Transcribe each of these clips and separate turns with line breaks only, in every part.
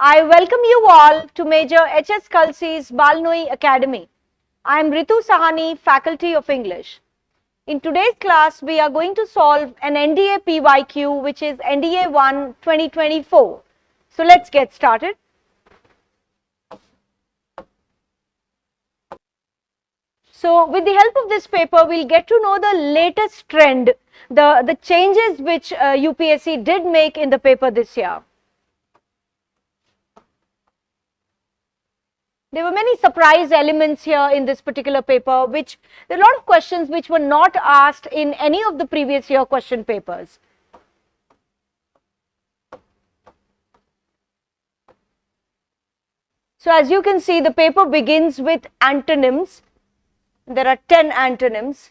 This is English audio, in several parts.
I welcome you all to Major H.S. Kalsi's Baalnoi Academy. I am Ritu Sahani, Faculty of English. In today's class, we are going to solve an NDA PYQ, which is NDA 1 2024. So let's get started. So with the help of this paper, we'll get to know the latest trend, the changes which UPSC did make in the paper this year. There were many surprise elements here in this particular paper, which there are a lot of questions which were not asked in any of the previous year question papers. So as you can see, the paper begins with antonyms. There are 10 antonyms.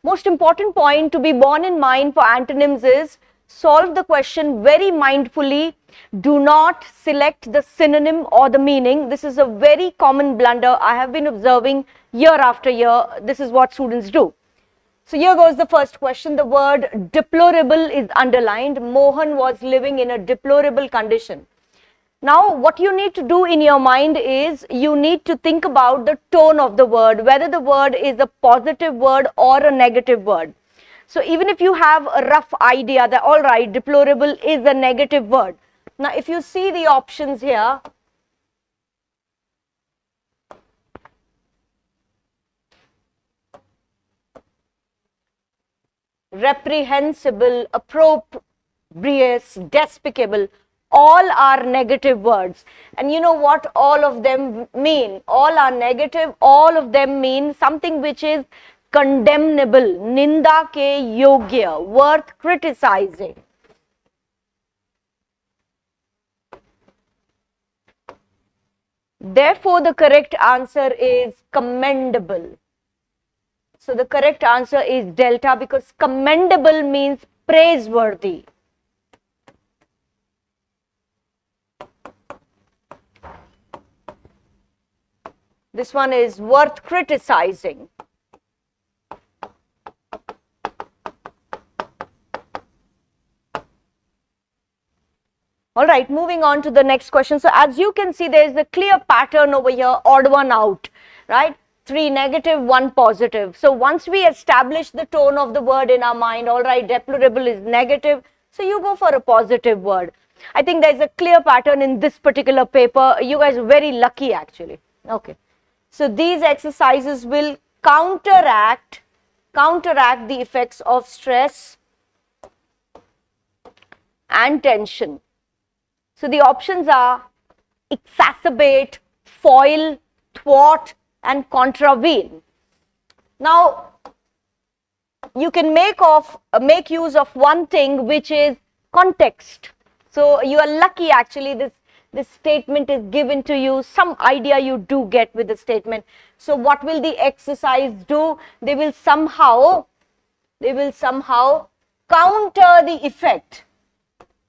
Most important point to be borne in mind for antonyms is solve the question very mindfully. Do not select the synonym or the meaning. This is a very common blunder I have been observing year after year. This is what students do. So here goes the first question. The word deplorable is underlined. Mohan was living in a deplorable condition. Now, what you need to do in your mind is you need to think about the tone of the word, whether the word is a positive word or a negative word. So even if you have a rough idea that, all right, deplorable is a negative word. Now, if you see the options here, reprehensible, opprobrious, despicable, all are negative words. And you know what all of them mean? All are negative. All of them mean something which is condemnable, ninda ke yogya, worth criticizing. Therefore, the correct answer is commendable. So the correct answer is delta, because commendable means praiseworthy. This one is worth criticizing. All right, moving on to the next question. So as you can see, there is a clear pattern over here, odd one out, right? 3 negative, 1 positive. So once we establish the tone of the word in our mind, all right, deplorable is negative, so you go for a positive word. I think there's a clear pattern in this particular paper. You guys are very lucky actually. Okay. So these exercises will counteract the effects of stress and tension. So the options are exacerbate, foil, thwart, and contravene. Now, you can make use of one thing, which is context. So you are lucky actually, this statement is given to you. Some idea you do get with the statement. So what will the exercise do? They will somehow counter the effect.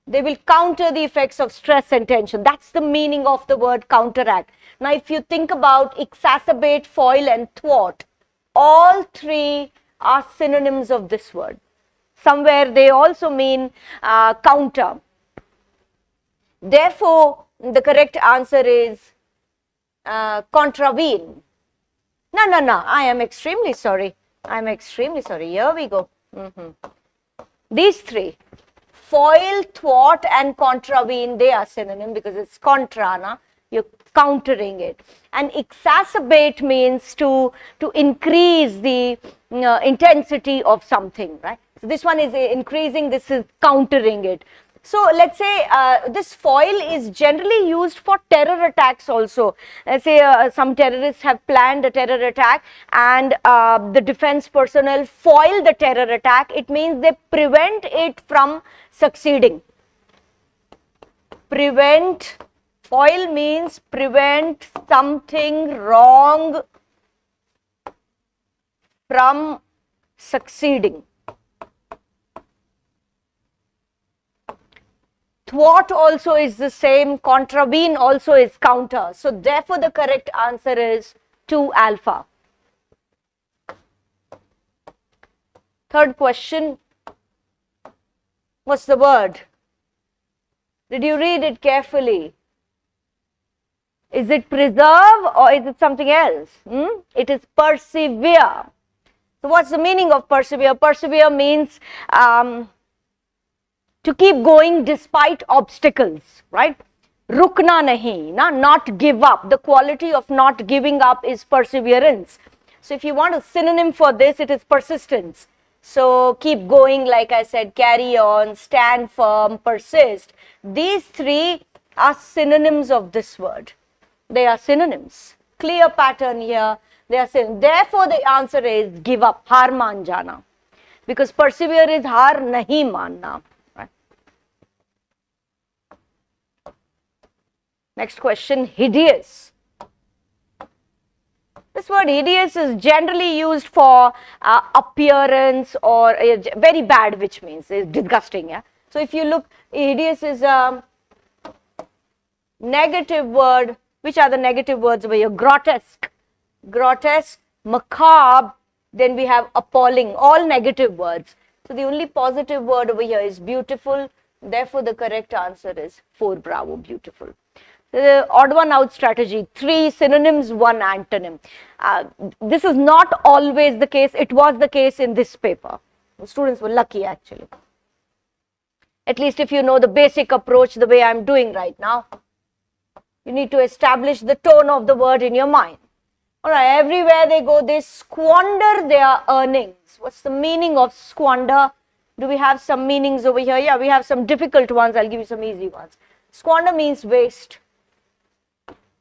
They will counter the effects of stress and tension. That's the meaning of the word counteract. Now, if you think about exacerbate, foil, and thwart, all three are synonyms of this word. Somewhere they also mean counter. Therefore, the correct answer is contravene. No. I am extremely sorry. Here we go. These three. Foil, thwart, and contravene, they are synonym because it's contra, na? You're countering it. And exacerbate means to increase the intensity of something, right? So this one is increasing, this is countering it. So let's say this foil is generally used for terror attacks also. Let's say some terrorists have planned a terror attack and the defense personnel foil the terror attack. It means they prevent it from succeeding. Prevent, foil means prevent something wrong from succeeding. Thwart also is the same, contravene also is counter. So therefore the correct answer is 2 alpha. Third question, what's the word? Did you read it carefully? Is it preserve or is it something else? It is persevere. So what's the meaning of persevere? Persevere means to keep going despite obstacles, right? Rukna nahi, not give up. The quality of not giving up is perseverance. So if you want a synonym for this, it is persistence. So keep going, like I said, carry on, stand firm, persist. These three are synonyms of this word. They are synonyms. Clear pattern here. They are synonyms. Therefore, the answer is give up, har maan jana. Because persevere is har nahi manna. Right? Next question, hideous. This word hideous is generally used for appearance or very bad, which means is disgusting. Yeah. So if you look, hideous is a negative word. Which are the negative words over here? Grotesque, macabre. Then we have appalling. All negative words. So the only positive word over here is beautiful. Therefore, the correct answer is 4. Bravo, beautiful. The odd one out strategy, 3 synonyms, 1 antonym. This is not always the case. It was the case in this paper. The students were lucky actually. At least if you know the basic approach the way I'm doing right now. You need to establish the tone of the word in your mind. Alright, everywhere they go, they squander their earnings. What's the meaning of squander? Do we have some meanings over here? Yeah, we have some difficult ones. I'll give you some easy ones. Squander means waste.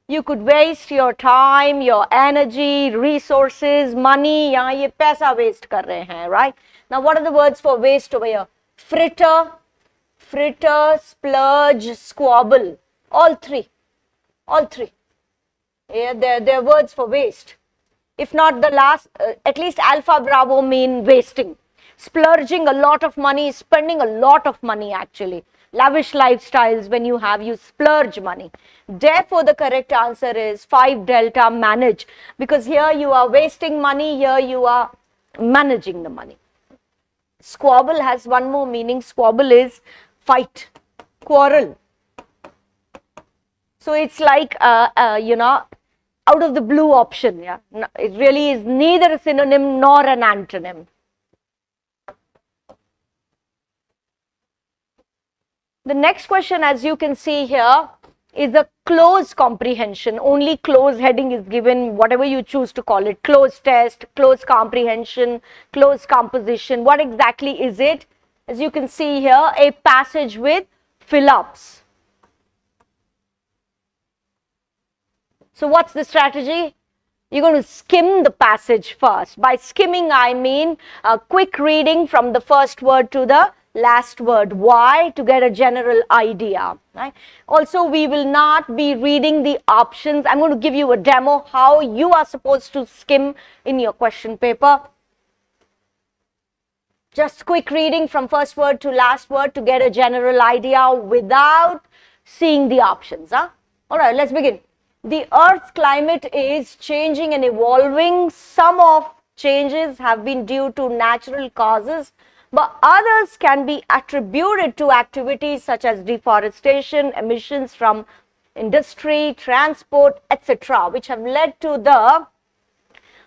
You could waste your time, your energy, resources, money. यहाँ ये पैसा waste कर रहे हैं, right? Now, what are the words for waste over here? Fritter, splurge, squabble. All three. Yeah, they're words for waste. If not the last, at least alpha bravo mean wasting. Splurging a lot of money, spending a lot of money actually. Lavish lifestyles, when you splurge money. Therefore, the correct answer is 5 delta, manage. Because here you are wasting money, here you are managing the money. Squabble has one more meaning. Squabble is fight, quarrel. So it's like, out of the blue option. Yeah, it really is neither a synonym nor an antonym. The next question, as you can see here, is a close comprehension. Only close heading is given, whatever you choose to call it. Close test, close comprehension, close composition. What exactly is it? As you can see here, a passage with fill-ups. So what's the strategy? You're going to skim the passage first. By skimming, I mean a quick reading from the first word to the last word. Why? To get a general idea. Right? Also, we will not be reading the options. I'm going to give you a demo how you are supposed to skim in your question paper. Just quick reading from first word to last word to get a general idea without seeing the options. All right, let's begin. The Earth's climate is changing and evolving. Some of changes have been due to natural causes, but others can be attributed to activities such as deforestation, emissions from industry, transport, etc., which have led to the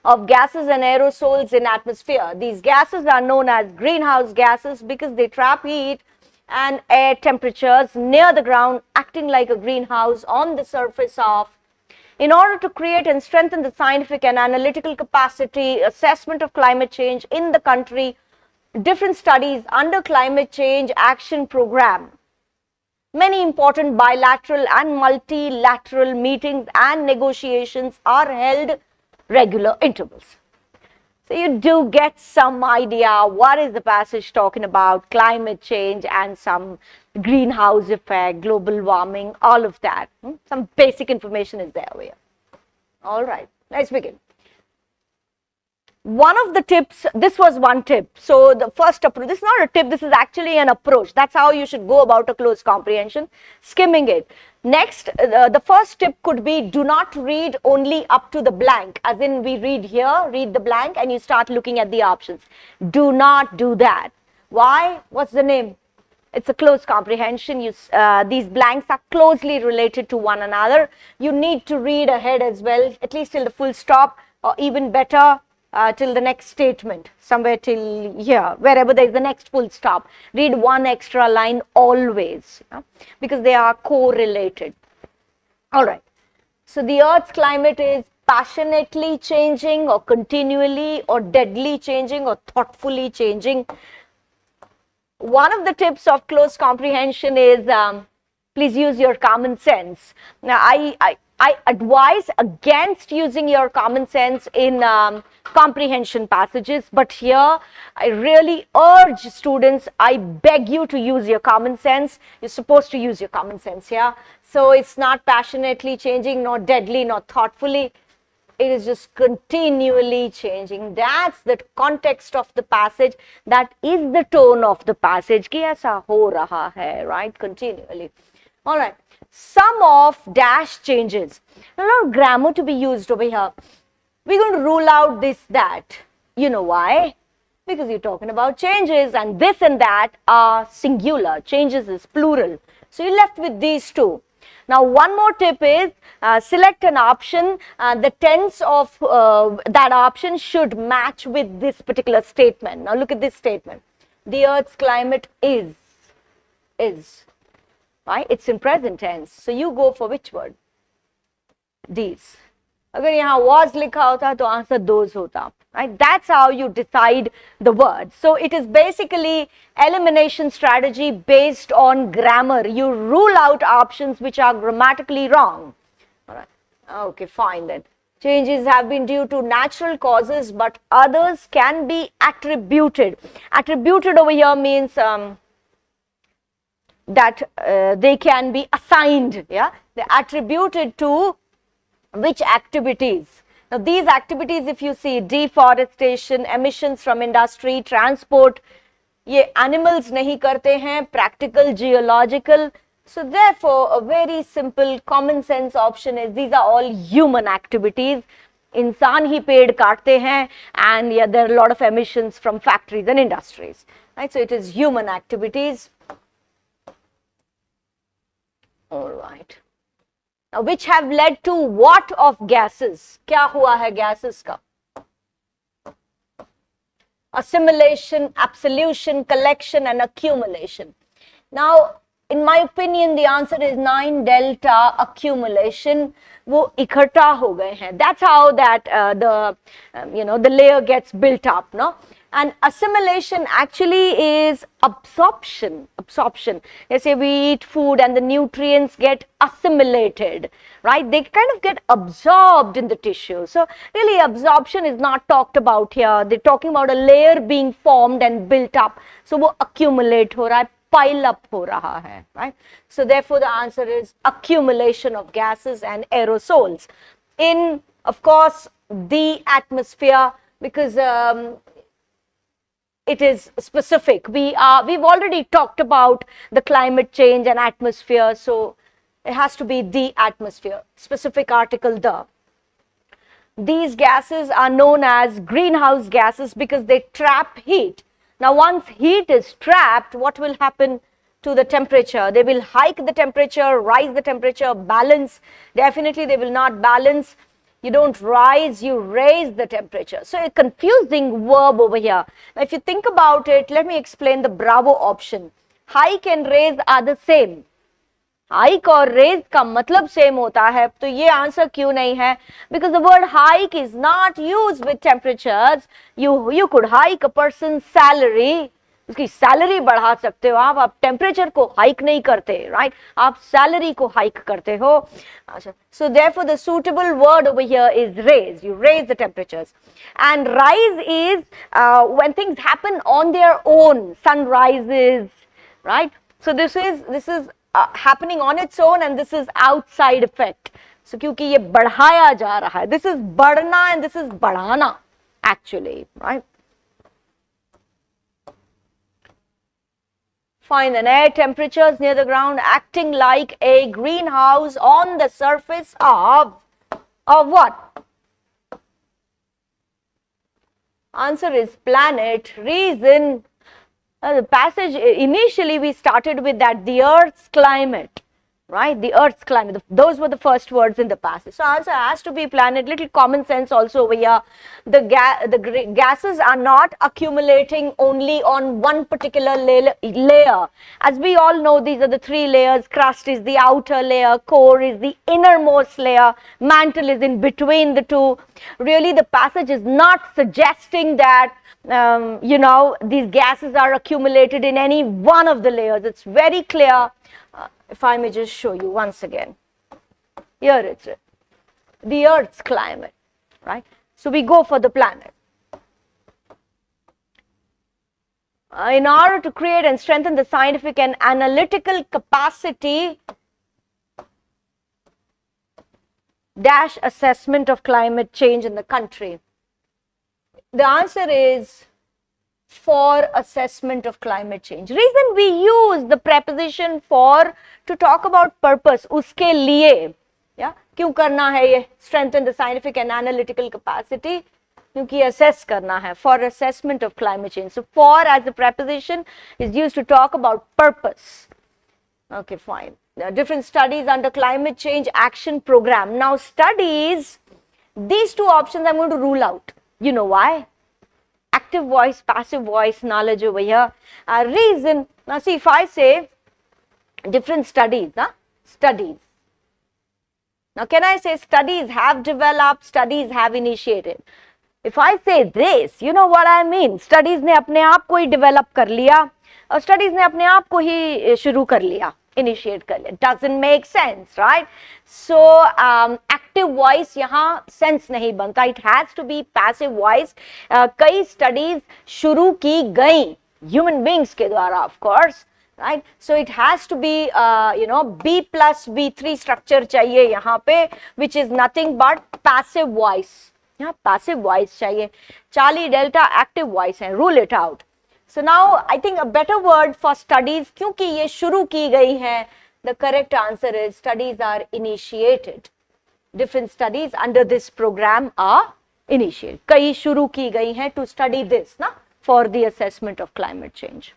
of gases and aerosols in atmosphere. These gases are known as greenhouse gases because they trap heat and air temperatures near the ground, acting like a greenhouse on the surface of. In order to create and strengthen the scientific and analytical capacity assessment of climate change in the country, different studies under climate change action program. Many important bilateral and multilateral meetings and negotiations are held regular intervals. So you do get some idea what is the passage talking about, climate change and some greenhouse effect, global warming, all of that. Some basic information is there over here. All right, let's begin. One of the tips, this was one tip. So the first approach, this is not a tip, this is actually an approach. That's how you should go about a close comprehension, skimming it. Next, the first tip could be do not read only up to the blank, as in we read here, read the blank and you start looking at the options. Do not do that. Why? What's the name? It's a close comprehension. These blanks are closely related to one another. You need to read ahead as well, at least till the full stop, or even better, till the next statement, somewhere till here, wherever there is the next full stop. Read one extra line always, because they are correlated. All right. So the Earth's climate is passionately changing, or continually, or deadly changing, or thoughtfully changing. One of the tips of close comprehension is please use your common sense. Now, I advise against using your common sense in comprehension passages, but here I really urge students, I beg you to use your common sense. You're supposed to use your common sense here. So it's not passionately changing, not deadly, not thoughtfully. It is just continually changing. That's the context of the passage. That is the tone of the passage. कि ऐसा हो रहा है, right? Continually. All right. Some of dash changes. Now, a lot of grammar to be used over here. We're going to rule out this, that. You know why? Because you're talking about changes, and this and that are singular. Changes is plural. So you're left with these two. Now, one more tip is select an option. The tense of that option should match with this particular statement. Now, look at this statement. The Earth's climate is. Right? It's in present tense. So, you go for which word? These. अगर यहाँ was लिखा होता तो answer those होता. Right? That's how you decide the word. So it is basically elimination strategy based on grammar. You rule out options which are grammatically wrong. All right. Okay, fine then. Changes have been due to natural causes, but others can be attributed. Attributed over here means that they can be assigned. Yeah, they're attributed to which activities? Now, these activities, if you see, deforestation, emissions from industry, transport, ये animals नहीं करते हैं, practical, geological. So, therefore, a very simple common sense option is these are all human activities. इंसान ही पेड़ काटते हैं, and yeah, there are a lot of emissions from factories and industries. Right? So, it is human activities. All right. Now, which have led to what of gases? क्या हुआ है gases का? Assimilation, absolution, collection and accumulation. Now, in my opinion, the answer is 9 delta accumulation. वो इकट्ठा हो गए हैं. That's how that the layer gets built up, no? And assimilation actually is absorption. Let's say we eat food and the nutrients get assimilated, right? They kind of get absorbed in the tissue. So really absorption is not talked about here. They're talking about a layer being formed and built up. So वो accumulate हो रहा है, pile up हो रहा है, right? So therefore the answer is accumulation of gases and aerosols in, of course, the atmosphere, because it is specific. We've already talked about the climate change and atmosphere, so it has to be the atmosphere. Specific article the. These gases are known as greenhouse gases because they trap heat. Now, once heat is trapped, what will happen to the temperature? They will hike the temperature, rise the temperature, balance. Definitely, they will not balance. You don't rise, you raise the temperature. So, a confusing verb over here. Now, if you think about it, let me explain the bravo option. Hike and raise are the same. Hike और raise का मतलब same होता है, तो ये answer क्यों नहीं है? Because the word hike is not used with temperatures. You could hike a person's salary. उसकी सैलरी बढ़ा सकते हो आप टेम्परेचर को हाइक नहीं करते, राइट? आप सैलरी को हाइक करते हो. अच्छा, so therefore the suitable word over here is raise. You raise the temperatures. And rise is when things happen on their own. Sun rises, right? So this is happening on its own, and this is outside effect. So क्योंकि ये बढ़ाया जा रहा है, this is बढ़ना and this is बढ़ाना actually, right? Find an air temperatures near the ground acting like a greenhouse on the surface of what? Answer is planet. Reason, The passage, initially we started with that, the Earth's climate, right? The Earth's climate. Those were the first words in the passage. So answer has to be planet. Little common sense also over here. The gases are not accumulating only on one particular layer. As we all know, these are the three layers. Crust is the outer layer, core is the innermost layer, mantle is in between the two. Really, the passage is not suggesting that these gases are accumulated in any one of the layers. It's very clear. If I may just show you once again. Here it's the Earth's climate, right? So we go for the planet. In order to create and strengthen the scientific and analytical capacity dash assessment of climate change in the country. The answer is for assessment of climate change. Reason we use the preposition for to talk about purpose, uske liye, yeah, क्यों करना है ये, strengthen the scientific and analytical capacity, क्योंकि assess करना है, for assessment of climate change. So for as a preposition is used to talk about purpose. Okay, fine. There are different studies under climate change action program. Now studies, these two options I'm going to rule out. You know why? Active voice, passive voice, knowledge over here. Reason, now see, if I say different studies, studies. Now can I say studies have developed, studies have initiated? If I say this, you know what I mean? Studies ने अपने आप को ही develop कर लिया और studies ने अपने आप को ही शुरू कर लिया, initiate कर लिया. Doesn't make sense, right? So active voice यहाँ sense नहीं बनता. It has to be passive voice. कई studies शुरू की गई human beings के द्वारा, of course, right? So it has to be B plus B3 structure चाहिए यहाँ पे, which is nothing but passive voice. यहाँ passive voice चाहिए. Charlie delta active voice है. Rule it out. So now I think a better word for studies, क्योंकि ये शुरू की गई है, the correct answer is studies are initiated. Different studies under this program are initiated. कई शुरू की गई हैं to study this, ना, for the assessment of climate change.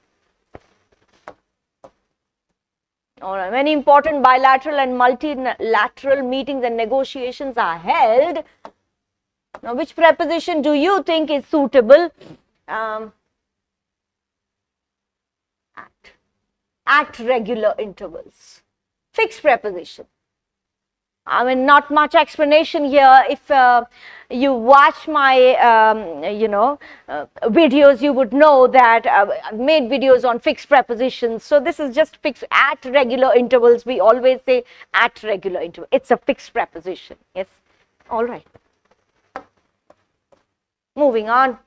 All right. Many important bilateral and multilateral meetings and negotiations are held. Now, which preposition do you think is suitable? At regular intervals. Fixed preposition. I mean, not much explanation here. If you watch my, videos, you would know that I've made videos on fixed prepositions. So this is just fixed at regular intervals. We always say at regular intervals. It's a fixed preposition. Yes. All right. Moving on.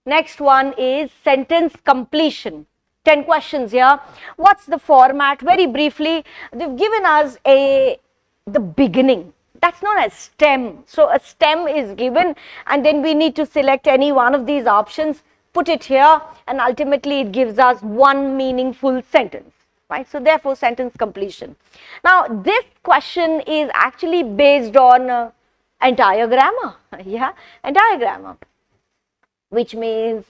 Next one is sentence completion. 10 questions here. What's the format? Very briefly, they've given us the beginning. That's known as stem. So a stem is given and then we need to select any one of these options, put it here, and ultimately it gives us one meaningful sentence, right? So therefore sentence completion. Now this question is actually based on entire grammar. Yeah, entire grammar, which means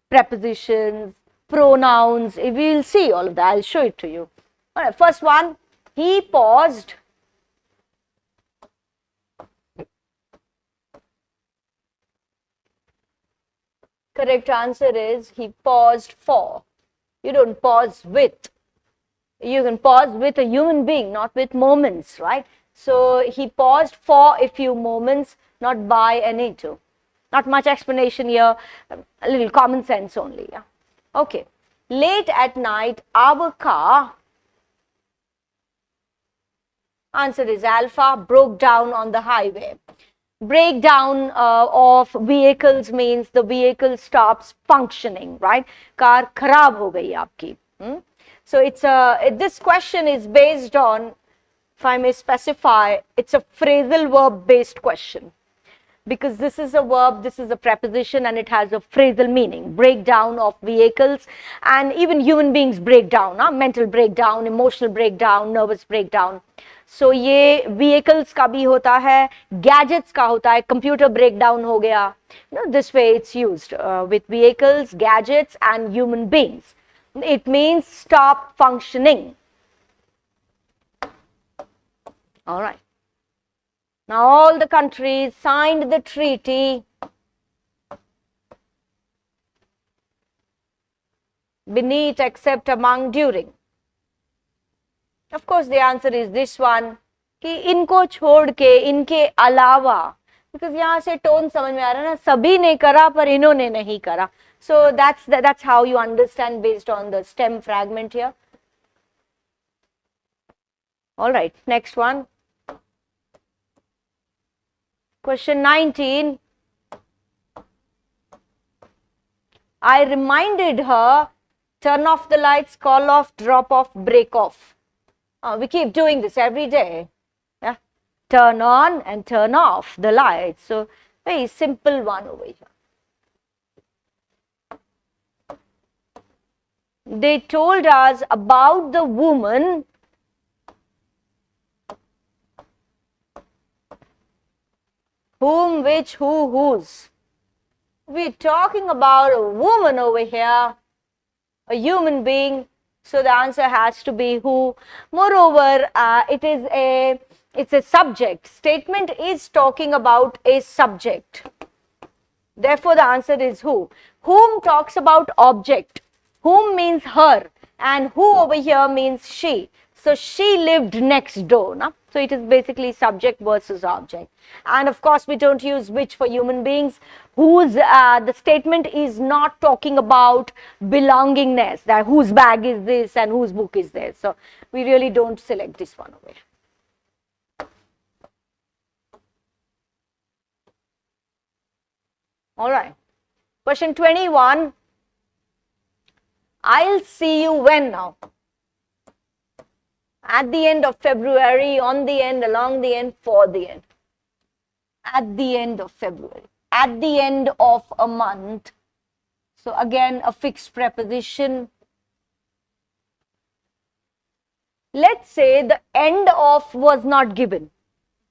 prepositions, pronouns. We will see all of that. I'll show it to you. All right, first one, he paused. Correct answer is he paused for. You don't pause with. You can pause with a human being, not with moments, right? So he paused for a few moments, not by and into. Not much explanation here, a little common sense only. Yeah. Okay. Late at night, our car, answer is alpha, broke down on the highway. Breakdown of vehicles means the vehicle stops functioning, right? Car kharab ho gayi aapki. So it's this question is based on, if I may specify, it's a phrasal verb based question. because this is a verb, this is a preposition, and it has a phrasal meaning. Breakdown of vehicles, and even human beings break down, mental breakdown, emotional breakdown, nervous breakdown. So ये vehicles का भी होता है, gadgets का होता है, computer breakdown हो गया. This way it's used with vehicles, gadgets, and human beings. It means stop functioning. All right. Now all the countries signed the treaty beneath, except, among, during. Of course the answer is this one, कि इनको छोड़ के, इनके अलावा, because यहाँ से tone समझ में आ रहा है ना, सभी ने करा पर इन्होंने नहीं करा. So that's how you understand based on the stem fragment here. All right, next one. Question 19. I reminded her, turn off the lights, call off, drop off, break off. We keep doing this every day. Yeah? Turn on and turn off the lights. So, very simple one over here. They told us about the woman whom, which, who, whose. We're talking about a woman over here, a human being. So the answer has to be who. Moreover, it's a subject. Statement is talking about a subject. Therefore, the answer is who. Whom talks about object. Whom means her, and who over here means she. So she lived next door. No? So it is basically subject versus object. And of course, we don't use which for human beings. Whose, the statement is not talking about belongingness, that whose bag is this and whose book is this. So we really don't select this one over here. All right. Question 21. I'll see you when now? At the end of February, on the end, along the end, for the end. At the end of February. At the end of a month. So again, a fixed preposition. Let's say the end of was not given.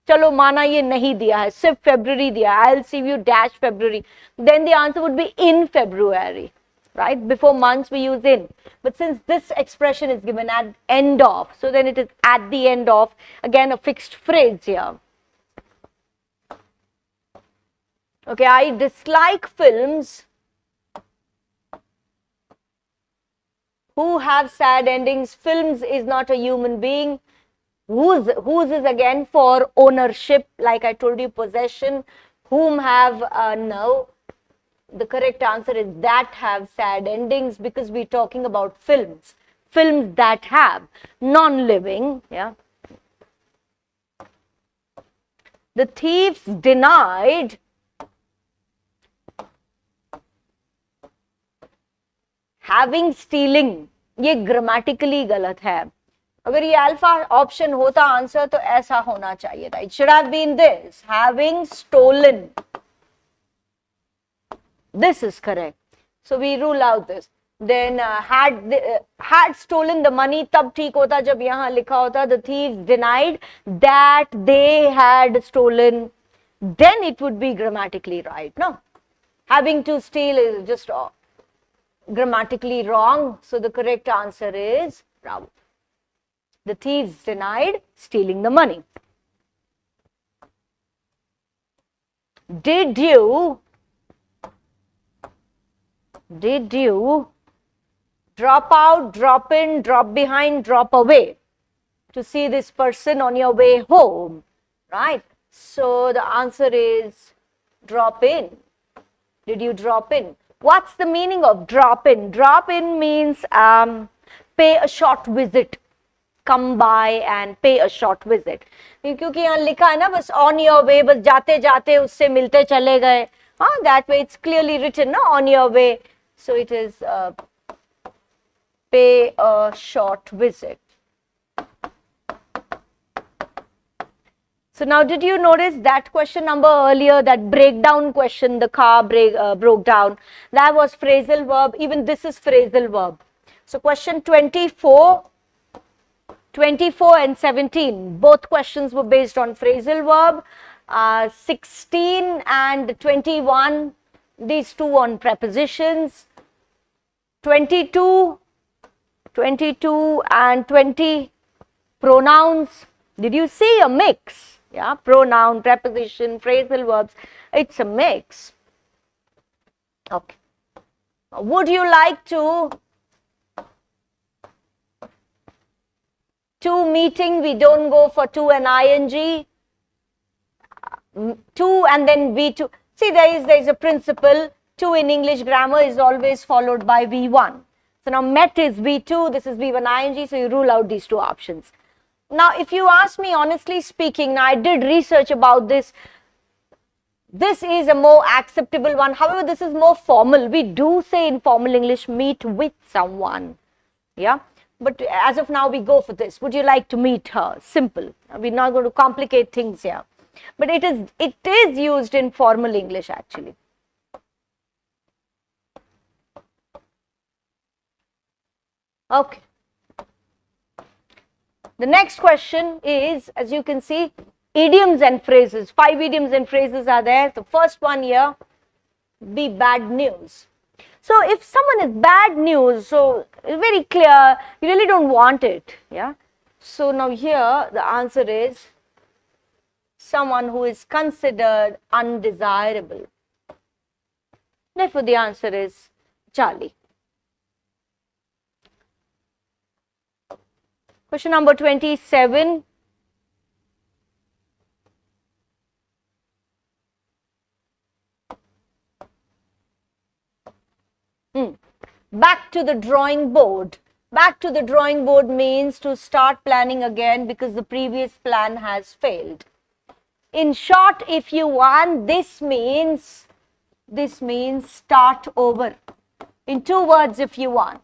चलो माना ये नहीं दिया है, सिर्फ February दिया है. I'll see you dash February. Then the answer would be in February. Right? Before months we use in. But since this expression is given at end of, so then it is at the end of. Again, a fixed phrase here. Okay, I dislike films who have sad endings. Films is not a human being. Whose is again for ownership, like I told you, possession. Whom have no. The correct answer is that have sad endings, because we're talking about films. Films that have, non-living. Yeah. The thieves denied having stealing. ये grammatically गलत है. अगर ये alpha option होता answer तो ऐसा होना चाहिए था. It should have been this, having stolen. This is correct. So we rule out this. Then had stolen the money, तब ठीक होता जब यहाँ लिखा होता the thieves denied that they had stolen. Then it would be grammatically right. No, having to steal is just grammatically wrong. So the correct answer is bravo. The thieves denied stealing the money. Did you drop out, drop in, drop behind, drop away to see this person on your way home? Right? So the answer is drop in. Did you drop in? What's the meaning of drop in? Drop in means pay a short visit. Come by and pay a short visit. क्योंकि यहाँ लिखा है ना बस on your way, बस जाते जाते उससे मिलते चले गए. That way it's clearly written, no? On your way. So it is pay a short visit. So now, did you notice that question number earlier, that breakdown question, the car broke down, that was phrasal verb. Even this is phrasal verb. So question 24 and 17, both questions were based on phrasal verb. 16 and 21, these two on prepositions. 22 and 20, pronouns. Did you see a mix? Yeah, pronoun, preposition, phrasal verbs. It's a mix. Okay. Would you like to meeting? We don't go for to and ing. To and then V2. See, there is a principle. To in English grammar is always followed by V1. So now met is V2. This is V1 ing. So you rule out these two options. Now, if you ask me, honestly speaking, now I did research about this. This is a more acceptable one. However, this is more formal. We do say in formal English, meet with someone. Yeah. But as of now, we go for this. Would you like to meet her? Simple. We're not going to complicate things here. But it is used in formal English actually. Okay. The next question is, as you can see, idioms and phrases. 5 idioms and phrases are there. The first one here, be bad news. So if someone is bad news, so it's very clear, you really don't want it. Yeah. So now here the answer is someone who is considered undesirable. Therefore the answer is Charlie. Question number 27. Back to the drawing board. Back to the drawing board means to start planning again because the previous plan has failed. In short, if you want, this means start over. In 2 words, if you want.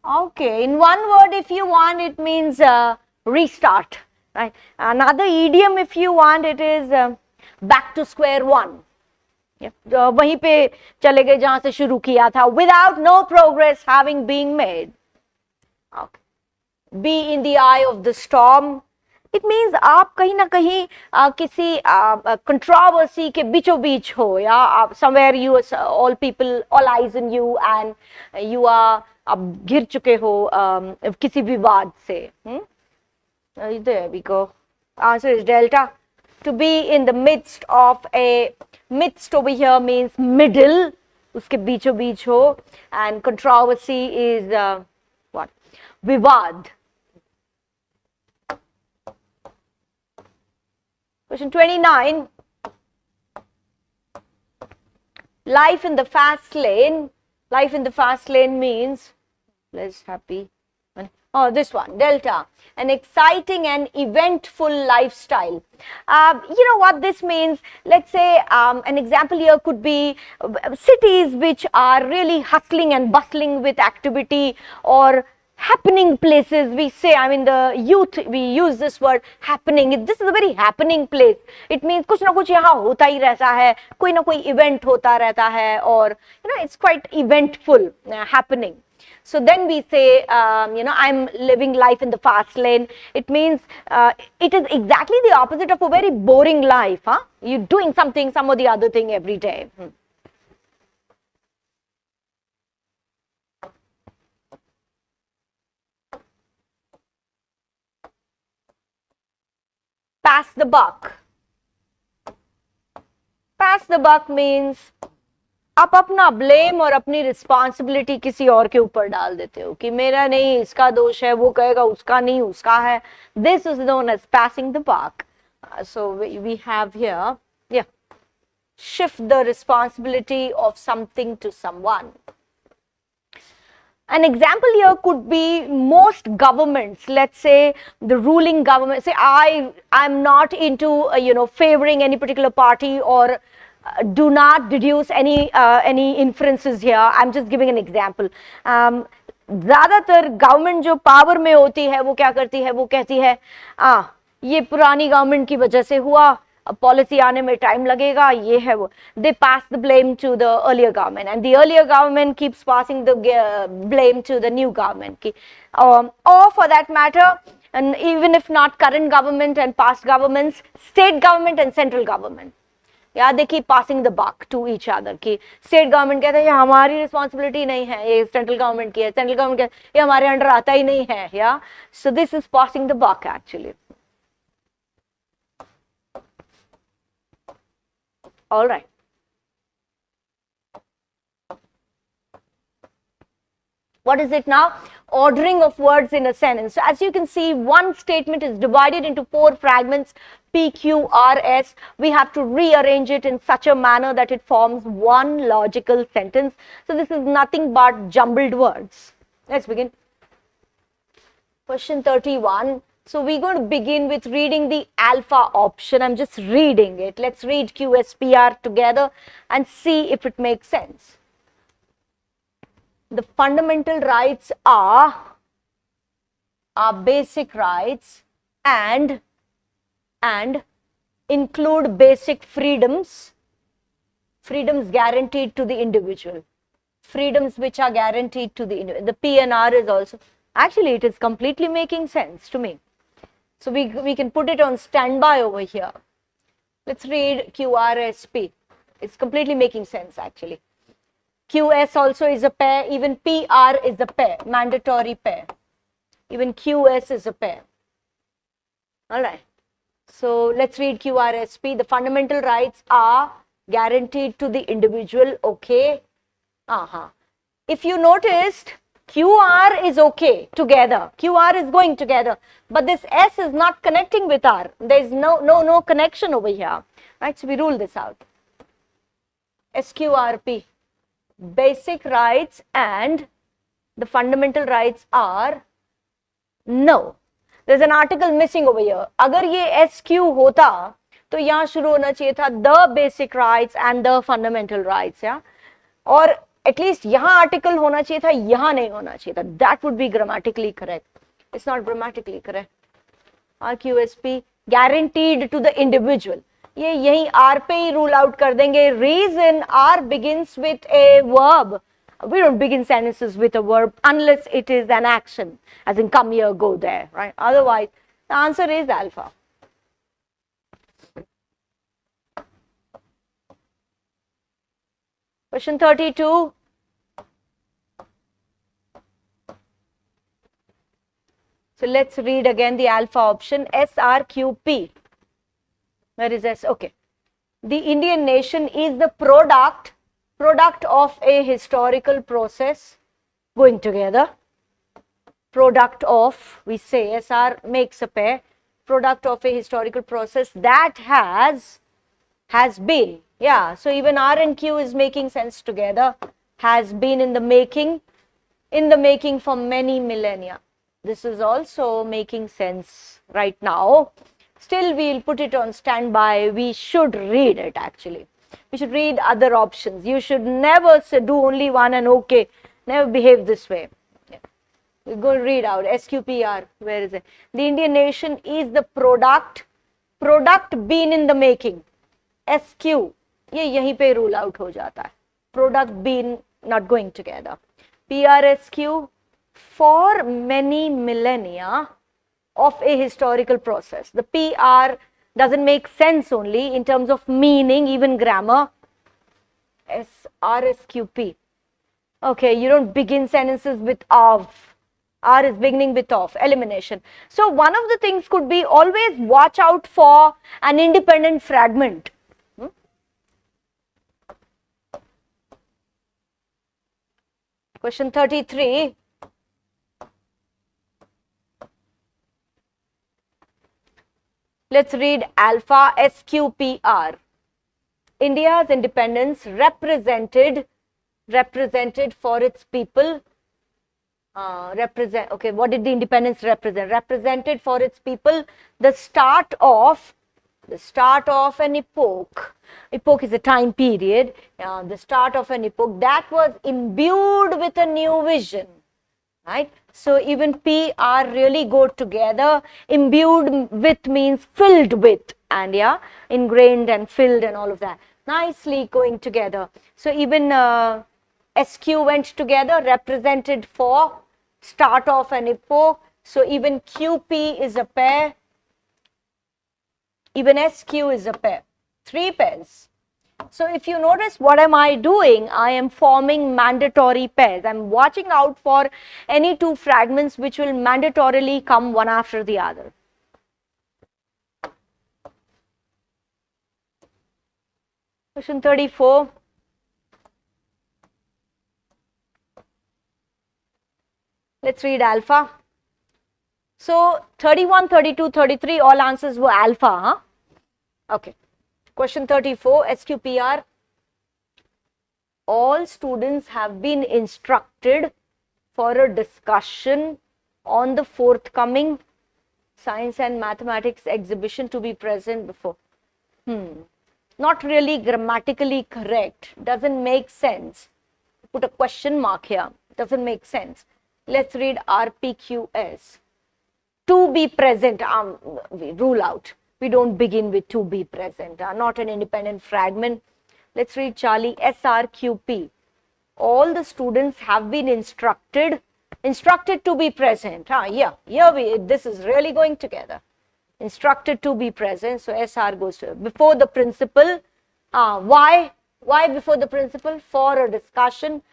Okay, in 1 word, if you want, it means restart. Right? Another idiom, if you want, it is back to square one. वहीं पे चले गए जहां से शुरू किया था. Without no progress having been made. Okay. Be in the eye of the storm. It means आप कहीं ना कहीं किसी controversy के बीचों बीच हो, या somewhere you all people, all eyes on you and you are आप घिर चुके हो किसी विवाद से. There we go. Answer is delta. To be in the midst of a, midst over here means middle, उसके बीचों बीच हो, and controversy is what? Vivad. Question 29. Life in the fast lane. Life in the fast lane means less happy. Oh, this one, delta. An exciting and eventful lifestyle. You know what this means? Let's say an example here could be cities which are really hustling and bustling with activity, or happening places. We say, I mean, the youth, we use this word happening. This is a very happening place. It means कुछ ना कुछ यहाँ होता ही रहता है, कोई ना कोई event होता रहता है, or you know, it's quite eventful, happening. So then we say, you know, I'm living life in the fast lane. It means it is exactly the opposite of a very boring life. Huh? You're doing something, some or the other thing every day. Pass the buck. Pass the buck means आप अपना blame और अपनी responsibility किसी और के ऊपर डाल देते हो कि मेरा नहीं, इसका दोष है, वो कहेगा उसका नहीं, उसका है. This is known as passing the buck. So we have here, yeah, shift the responsibility of something to someone. An example here could be most governments. Let's say the ruling government. Say I'm not into you know, favoring any particular party, or do not deduce any inferences here. I'm just giving an example. ज़्यादातर government जो power में होती है वो क्या करती है, वो कहती है ये पुरानी गवर्नमेंट की वजह से हुआ, अब पॉलिसी आने में टाइम लगेगा, ये है वो. They pass the blame to the earlier government, and the earlier government keeps passing the blame to the new government. Or for that matter, and even if not current government and past governments, state government and central government. Yeah, they keep passing the buck to each other. कि state government कहते हैं ये हमारी responsibility नहीं है, ये central government की है, central government कहते हैं ये हमारे under आता ही नहीं है. Yeah, so this is passing the buck actually. All right. What is it now? Ordering of words in a sentence. So as you can see, one statement is divided into 4 fragments, P, Q, R, S. We have to rearrange it in such a manner that it forms one logical sentence. So this is nothing but jumbled words. Let's begin. Question 31. So we're going to begin with reading the alpha option. I'm just reading it. Let's read QSPR together and see if it makes sense. The fundamental rights are basic rights and include basic freedoms guaranteed to the individual, freedoms which are guaranteed to the individual. The P and R is also, actually it is completely making sense to me. So we can put it on standby over here. Let's read QRSP. It's completely making sense actually. QS also is a pair, even PR is a pair, mandatory pair. Even QS is a pair. All right. So let's read QRSP. The fundamental rights are guaranteed to the individual. Okay. If you noticed, QR is okay together. QR is going together. But this S is not connecting with R. There is no connection over here. Right. So we rule this out. SQRP. Basic rights and the fundamental rights are no. There's an article missing over here. अगर ये SQ होता तो यहाँ शुरू होना चाहिए था the basic rights and the fundamental rights, yeah? और at least यहाँ article होना चाहिए था, यहाँ नहीं होना चाहिए था. That would be grammatically correct. It's not grammatically correct. RQSP guaranteed to the individual. ये यही R पे ही rule out कर देंगे. Reason R begins with a verb. We don't begin sentences with a verb unless it is an action, as in come here, go there, right? Otherwise, the answer is alpha. Question 32. So let's read again the alpha option. SRQP. Where is S? Okay. The Indian nation is the product of a historical process going together. Product of, we say SR makes a pair. Product of a historical process that has been. Yeah, so even R and Q is making sense together. Has been in the making for many millennia. This is also making sense right now. Still, we'll put it on standby. We should read it actually. We should read other options. You should never say, do only one and okay. Never behave this way. Yeah. We're going to read out SQPR. Where is it? The Indian nation is the product been in the making. SQ. ये यहीं पे rule out हो जाता है. Product been not going together. PRSQ for many millennia of a historical process. The PR doesn't make sense only in terms of meaning, even grammar. RSQP. Okay, you don't begin sentences with of. R is beginning with of. Elimination. So one of the things could be always watch out for an independent fragment. Question 33. Let's read alpha SQPR. India's independence represented for its people. Okay, what did the independence represent? Represented for its people the start of an epoch. Epoch is a time period. The start of an epoch that was imbued with a new vision. Right? So even P, R really go together. Imbued with means filled with, and yeah, ingrained and filled and all of that. Nicely going together. So even SQ went together, represented for start of an epoch. So even QP is a pair. Even SQ is a pair. 3 pairs. So if you notice, what am I doing? I am forming mandatory pairs. I'm watching out for any 2 fragments which will mandatorily come one after the other. Question 34. Let's read alpha. So 31, 32, 33, all answers were alpha, huh? Okay. Question 34, SQPR. All students have been instructed for a discussion on the forthcoming science and mathematics exhibition to be present before. Not really grammatically correct. Doesn't make sense. Put a question mark here. Doesn't make sense. Let's read RPQS. To be present, we rule out. We don't begin with to be present. Not an independent fragment. Let's read Charlie. SRQP. All the students have been instructed to be present. Yeah, here this is really going together. Instructed to be present. So SR goes to before the principal. Why before the principal? For a discussion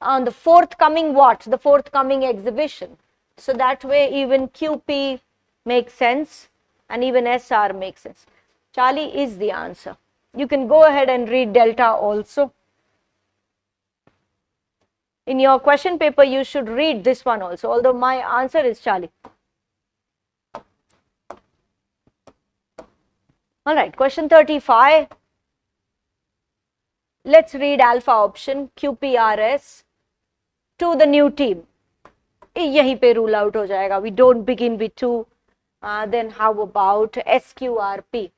on the forthcoming what? The forthcoming exhibition. So that way even QP makes sense and even SR makes sense. Charlie is the answer. You can go ahead and read delta also. In your question paper, you should read this one also, although my answer is Charlie. All right, question 35. Let's read alpha option, QPRS, to the new team. यहीं पे rule out हो जाएगा. We don't begin with 2. Then how about SQRP?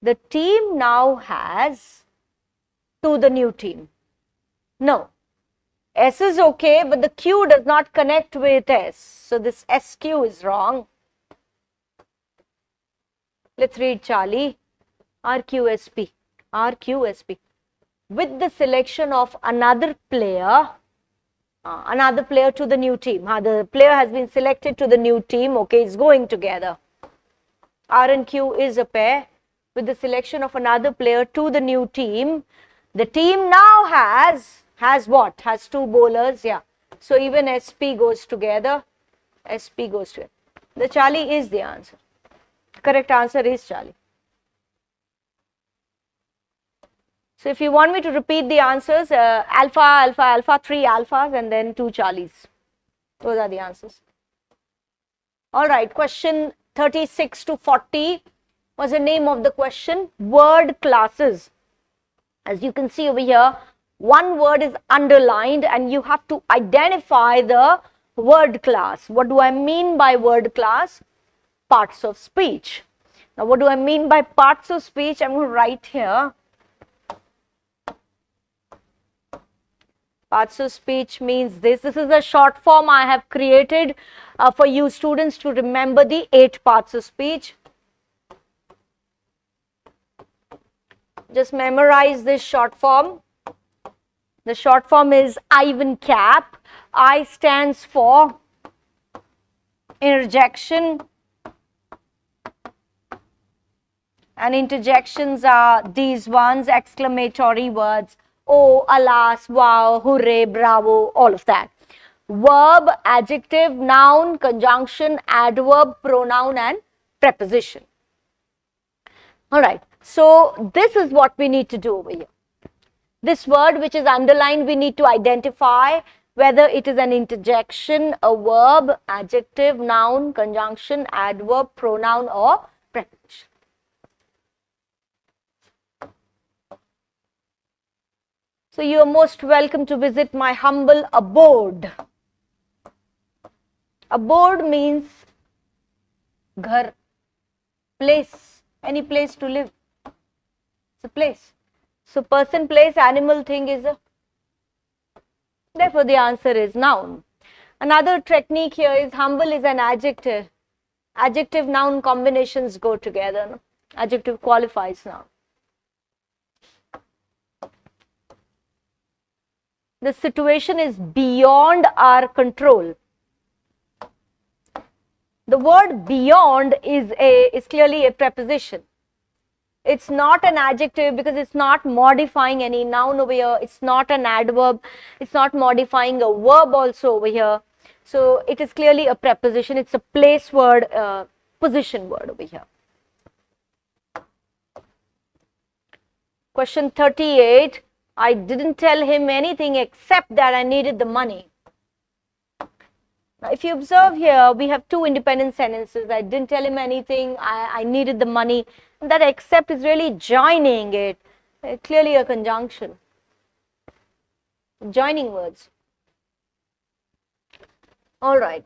The team now has to the new team. No. S is okay, but the Q does not connect with S. So this SQ is wrong. Let's read Charlie. RQSP. RQSP. With the selection of another player to the new team. The player has been selected to the new team. Okay, it's going together. R and Q is a pair. With the selection of another player to the new team, the team now has what? Has 2 bowlers. Yeah. So even SP goes together. SP goes together. The Charlie is the answer. Correct answer is Charlie. So if you want me to repeat the answers, alpha, alpha, alpha, 3 alphas and then 2 Charlies. Those are the answers. All right, question 36 to 40 was the name of the question, word classes. As you can see over here, one word is underlined and you have to identify the word class. What do I mean by word class? Parts of speech. Now, what do I mean by parts of speech? I'm going to write here. Parts of speech means this. This is a short form I have created for you students to remember the 8 parts of speech. Just memorize this short form. The short form is Ivan Cap. I stands for interjection. And interjections are these ones, exclamatory words. Oh, alas, wow, hooray, bravo, all of that. Verb, adjective, noun, conjunction, adverb, pronoun and preposition. All right, so this is what we need to do over here. This word which is underlined, we need to identify whether it is an interjection, a verb, adjective, noun, conjunction, adverb, pronoun or preposition. So you are most welcome to visit my humble abode. Abode means ghar, place, any place to live. It's a place. So person, place, animal, thing is a. Therefore the answer is noun. Another technique here is humble is an adjective. Adjective noun combinations go together. No? Adjective qualifies noun. The situation is beyond our control. The word beyond is clearly a preposition. It's not an adjective because it's not modifying any noun over here. It's not an adverb. It's not modifying a verb also over here. So it is clearly a preposition. It's a place word, position word over here. Question 38. I didn't tell him anything except that I needed the money. Now, if you observe here, we have two independent sentences. I didn't tell him anything. I needed the money. And that except is really joining it. Clearly a conjunction. Joining words. All right.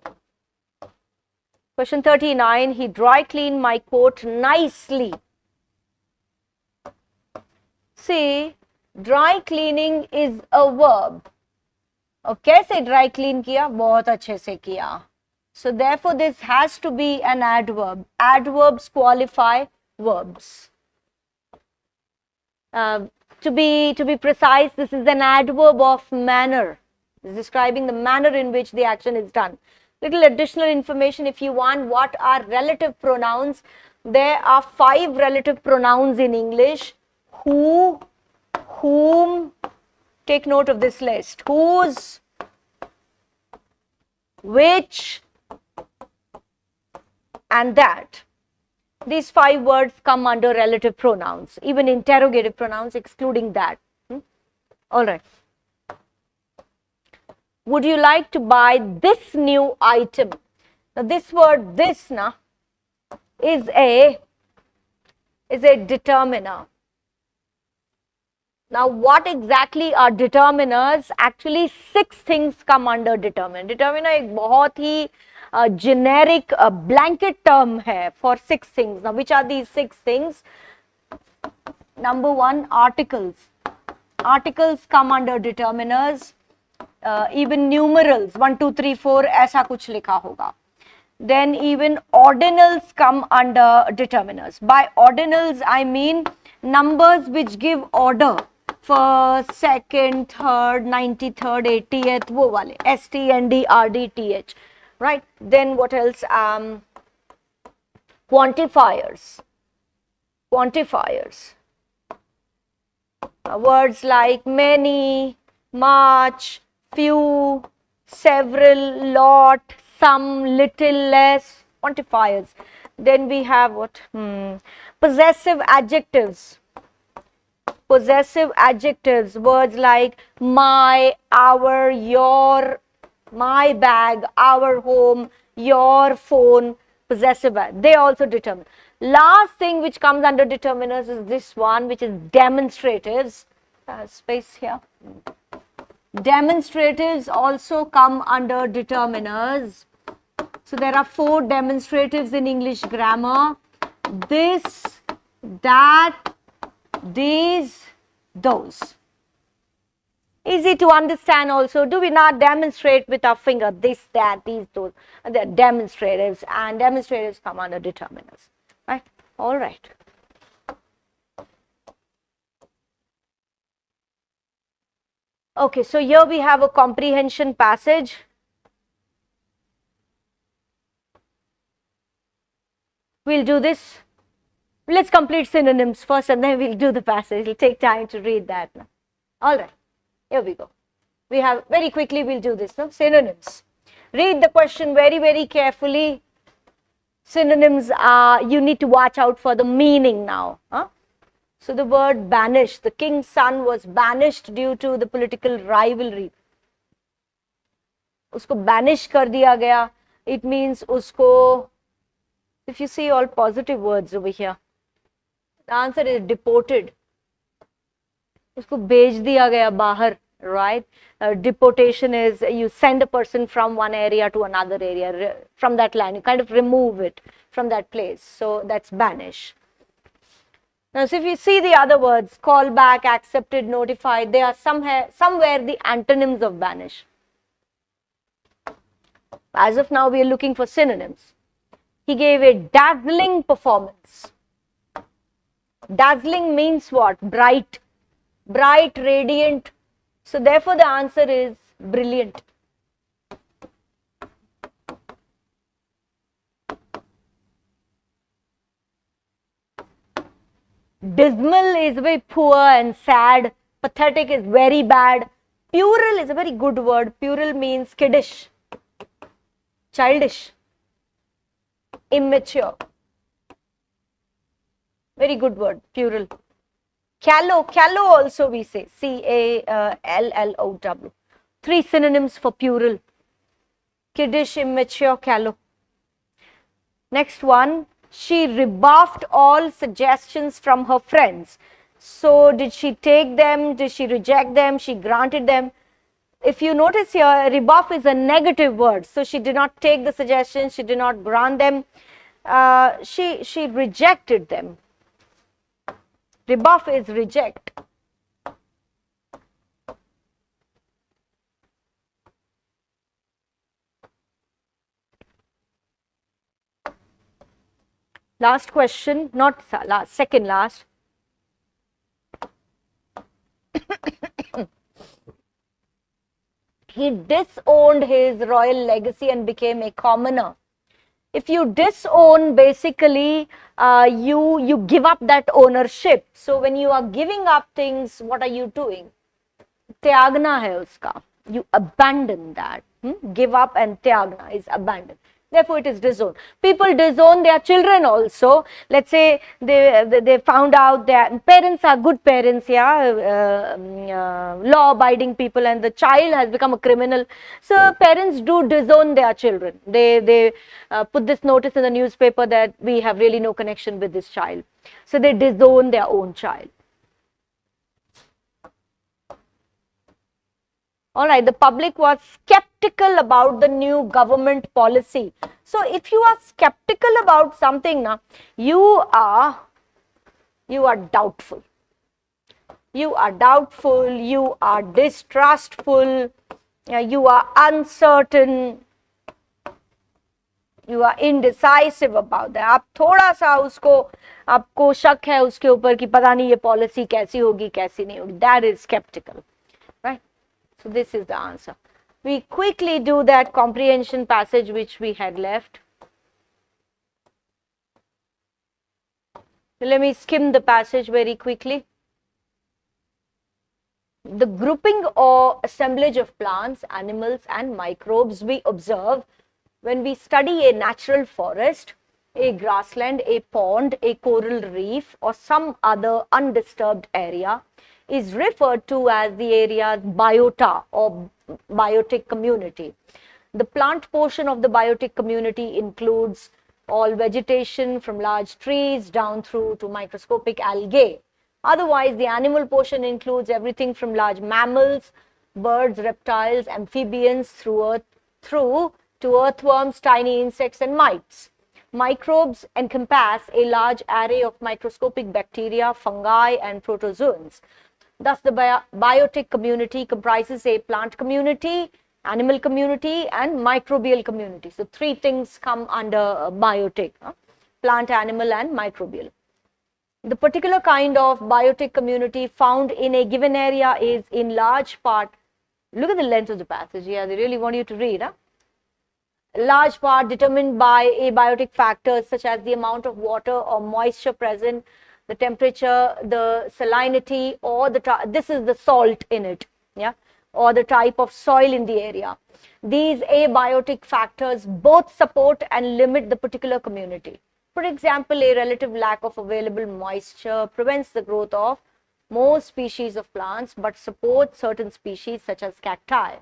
Question 39. He dry cleaned my coat nicely. See, dry cleaning is a verb. और कैसे dry clean किया? बहुत अच्छे से किया. So therefore this has to be an adverb. Adverbs qualify verbs. To be precise, this is an adverb of manner. It's describing the manner in which the action is done. Little additional information if you want. What are relative pronouns? There are 5 relative pronouns in English. Who, whom, take note of this list. Whose, which, and that. These 5 words come under relative pronouns, even interrogative pronouns excluding that. All right. Would you like to buy this new item? Now this word this is a determiner. Now, what exactly are determiners? Actually, 6 things come under determiner. Determiner एक बहुत ही generic blanket term है for 6 things. Now, which are these 6 things? Number 1, articles. Articles come under determiners. Even numerals 1, 2, 3, 4 ऐसा कुछ लिखा होगा. Then even ordinals come under determiners. By ordinals, I mean numbers which give order. First, second, third, 93rd, 80th, वो वाले, ST, ND, RD, TH, right? Then what else? Quantifiers. Quantifiers. Words like many, much, few, several, lot, some, little, less, quantifiers. Then we have what? Possessive adjectives. Possessive adjectives, words like my, our, your, my bag, our home, your phone, possessive, they also determine. Last thing which comes under determiners is this one, which is demonstratives. Space here. Demonstratives also come under determiners. So there are 4 demonstratives in English grammar. This, that, these, those. Easy to understand also. Do we not demonstrate with our finger? This, that, these, those. They are demonstratives, and demonstratives come under determiners. Right? All right. Okay, so here we have a comprehension passage. We'll do this. Let's complete synonyms first and then we'll do the passage. It'll take time to read that. All right, here we go. We have, very quickly we'll do this. No? Synonyms. Read the question very, very carefully. Synonyms are, you need to watch out for the meaning now. So the word banished, the king's son was banished due to the political rivalry. Usko banish kar diya gaya. It means usko, if you see all positive words over here, the answer is deported. Usko bhej diya gaya bahar, right? Deportation is you send a person from one area to another area, from that land, you kind of remove it from that place. So that's banish. Now, so if you see the other words, call back, accepted, notified, they are somewhere the antonyms of banish. As of now, we are looking for synonyms. He gave a dazzling performance. Dazzling means what? Bright, bright, radiant. So therefore the answer is brilliant. Dismal is very poor and sad. Pathetic is very bad. Puerile is a very good word. Puerile means kiddish, childish, immature. Very good word, puerile. Callow, callow also we say, C-A-L-L-O-W. 3 synonyms for puerile: kiddish, immature, callow. Next one, she rebuffed all suggestions from her friends. So did she take them? Did she reject them? She granted them? If you notice here, rebuff is a negative word. So she did not take the suggestions. She did not grant them. She rejected them. Rebuff is reject. Last question, not last, second last. He disowned his royal legacy and became a commoner. If you disown, basically you give up that ownership. So when you are giving up things, what are you doing? Tyagna hai uska. You abandon that. Give up and tyagna is abandon. Therefore, it is disown. People disown their children also. Let's say they found out that parents are good parents, law-abiding people, and the child has become a criminal. So parents do disown their children. They put this notice in the newspaper that we have really no connection with this child. So they disown their own child. All right, the public was skeptical about the new government policy. So if you are skeptical about something, now you are doubtful. You are doubtful, you are distrustful, you are uncertain, you are indecisive about that. आप थोड़ा सा उसको आपको शक है उसके ऊपर कि पता नहीं ये पॉलिसी कैसी होगी कैसी नहीं होगी. That is skeptical. So this is the answer. We quickly do that comprehension passage which we had left. Let me skim the passage very quickly. The grouping or assemblage of plants, animals and microbes we observe when we study a natural forest, a grassland, a pond, a coral reef or some other undisturbed area is referred to as the area's biota or biotic community. The plant portion of the biotic community includes all vegetation from large trees down through to microscopic algae. Otherwise, the animal portion includes everything from large mammals, birds, reptiles, amphibians through to earthworms, tiny insects and mites. Microbes encompass a large array of microscopic bacteria, fungi and protozoans. Thus, the biotic community comprises a plant community, animal community and microbial community. So, 3 things come under biotic, plant, animal and microbial. The particular kind of biotic community found in a given area is in large part, look at the length of the passage, they really want you to read. Large part determined by abiotic factors such as the amount of water or moisture present, the temperature, the salinity, or this is the salt in it, or the type of soil in the area. These abiotic factors both support and limit the particular community. For example, a relative lack of available moisture prevents the growth of most species of plants but supports certain species such as cacti.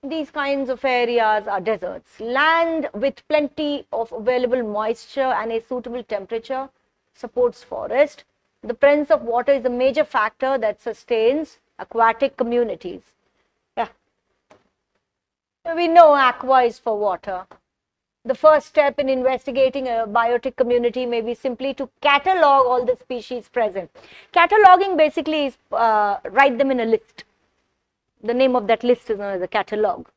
These kinds of areas are deserts. Land with plenty of available moisture and a suitable temperature supports forest. The presence of water is a major factor that sustains aquatic communities. We know aqua is for water. The first step in investigating a biotic community may be simply to catalog all the species present. Cataloging basically is write them in a list. The name of that list is known as a catalog.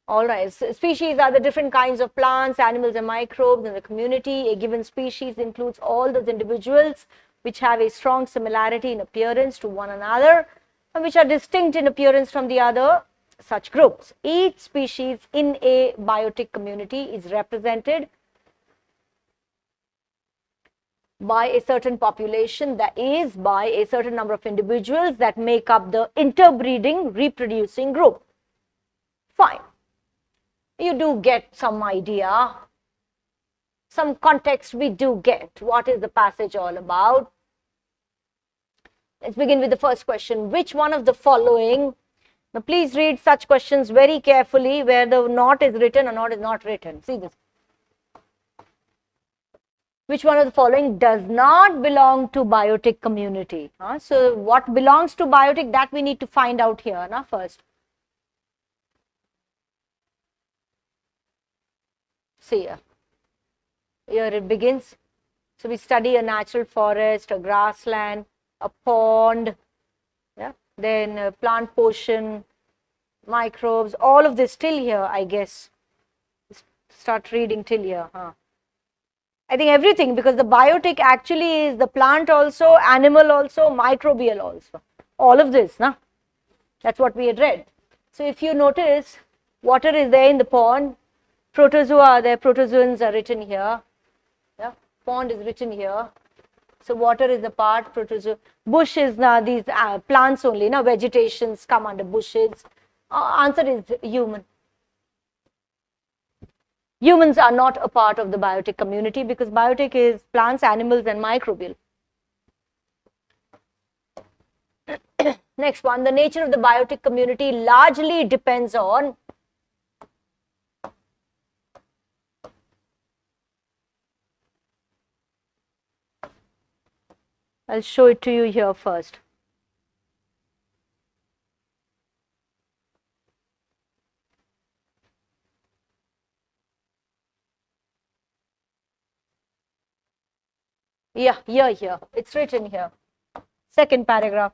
All right, so species are the different kinds of plants, animals, and microbes in the community. A given species includes all those individuals which have a strong similarity in appearance to one another and which are distinct in appearance from the other such groups. Each species in a biotic community is represented by a certain population, that is, by a certain number of individuals that make up the interbreeding reproducing group. Fine. You do get some idea, some context we do get. What is the passage all about? Let's begin with the first question. Which one of the following, now please read such questions very carefully where the not is written or not is not written. See this. Which one of the following does not belong to biotic community? So what belongs to biotic, that we need to find out here first. See here it begins. So we study a natural forest, a grassland, a pond, then a plant portion, microbes, all of this till here, I guess. Start reading till here. I think everything, because the biotic actually is the plant also, animal also, microbial also. All of this, that's what we had read. So if you notice, water is there in the pond, protozoa are there, protozoans are written here, pond is written here. So water is the part, protozoa, bush is these plants only, vegetations come under bushes. Answer is human. Humans are not a part of the biotic community because biotic is plants, animals, and microbial. Next one, the nature of the biotic community largely depends on I'll show it to you here first. Yeah, here. It's written here. Second paragraph.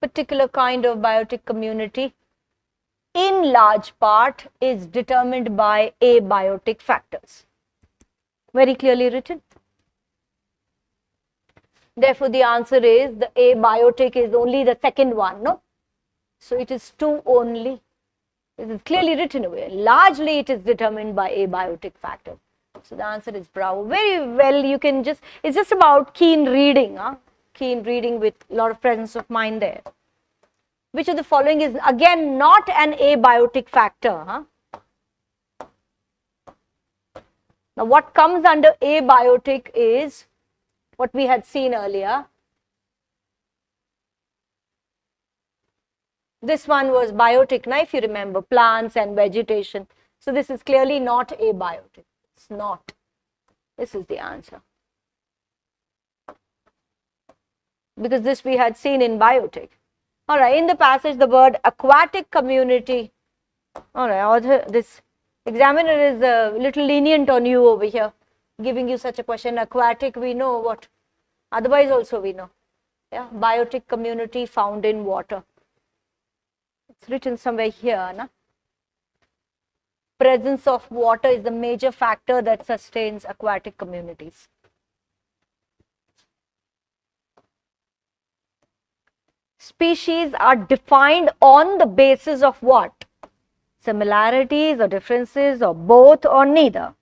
Particular kind of biotic community in large part is determined by abiotic factors. Very clearly written. Therefore, the answer is the abiotic is only the second one, no? So it is 2 only. This is clearly written away. Largely it is determined by abiotic factors. So the answer is bravo. Very well, you can just, it's just about keen reading, keen reading with a lot of presence of mind there. Which of the following is again not an abiotic factor? Now what comes under abiotic is what we had seen earlier. This one was biotic, if you remember, plants and vegetation. So this is clearly not abiotic. It's not. This is the answer. Because this we had seen in biotic. All right, in the passage, the word aquatic community. All right, author, this examiner is a little lenient on you over here, giving you such a question. Aquatic, we know what. Otherwise also we know. Yeah, biotic community found in water. It's written somewhere here, Presence of water is the major factor that sustains aquatic communities. Species are defined on the basis of what? Similarities or differences or both or neither.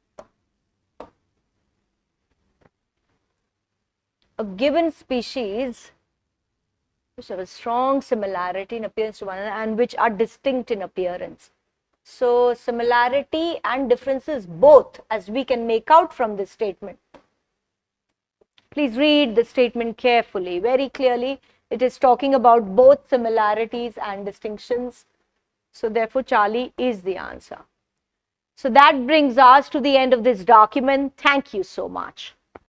A given species which have a strong similarity in appearance to one another and which are distinct in appearance. So similarity and differences both, as we can make out from this statement. Please read the statement carefully. Very clearly, it is talking about both similarities and distinctions. So therefore, Charlie is the answer. So that brings us to the end of this document. Thank you so much.